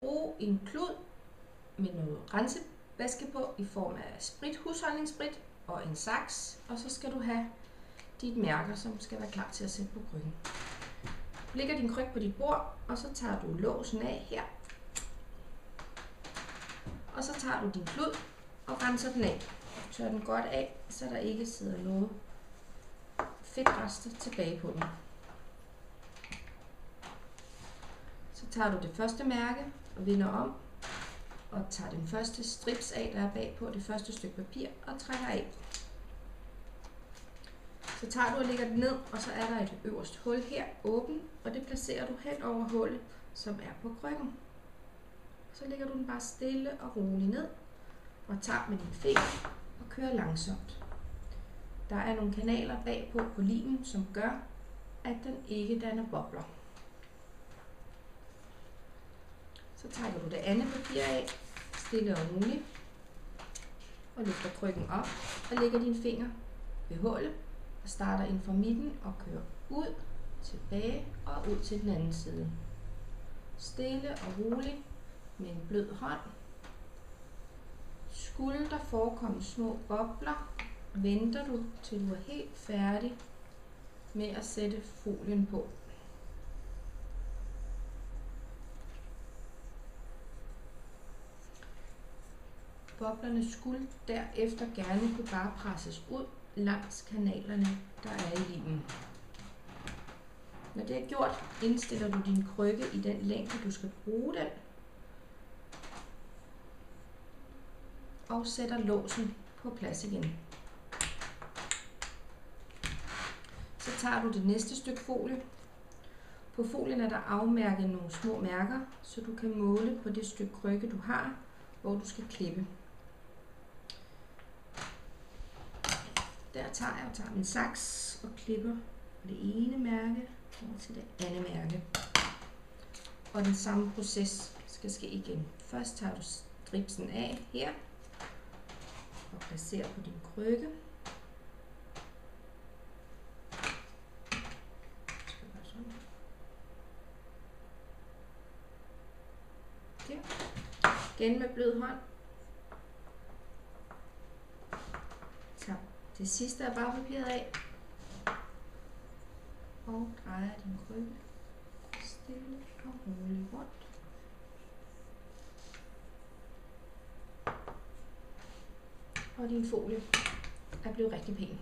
Brug en klud med noget rensevæske på i form af sprit, husholdningssprit og en saks, og så skal du have dit mærker, som skal være klar til at sætte på krykken. Du lægger din kryg på dit bord, og så tager du låsen af her. Og så tager du din klud og renser den af. Tør den godt af, så der ikke sidder noget fedtrester tilbage på den. Så tager du det første mærke og vender om, og tager den første strips af, der er bagpå, det første stykke papir, og trækker af. Så tager du og lægger den ned, og så er der et øverst hul her, åben, og det placerer du hen over hullet, som er på krykken. Så lægger du den bare stille og roligt ned, og tager med din finger og kører langsomt. Der er nogle kanaler bagpå på limen, som gør, at den ikke danner bobler. Så trækker du det andet papir af, stille og roligt, og løfter krykken op, og lægger dine fingre ved hullet, og starter ind fra midten og kører ud, tilbage og ud til den anden side. Stille og roligt med en blød hånd. Skulle der forekomme små bobler, venter du til du er helt færdig med at sætte folien på. Boblerne skulle derefter gerne kunne bare presses ud langs kanalerne, der er i limen. Når det er gjort, indstiller du din krykke i den længde, du skal bruge den, og sætter låsen på plads igen. Så tager du det næste stykke folie. På folien er der afmærket nogle små mærker, så du kan måle på det stykke krykke, du har, hvor du skal klippe. Der tager jeg og tager min saks og klipper det ene mærke over til det andet mærke. Og den samme proces skal ske igen. Først tager du stripsen af her og placerer på din krykke. Der. Igen med blød hånd. Tag det sidste af bagpapiret af. Og drejer din krykke stille og roligt rundt. Og din folie er blevet rigtig pæn.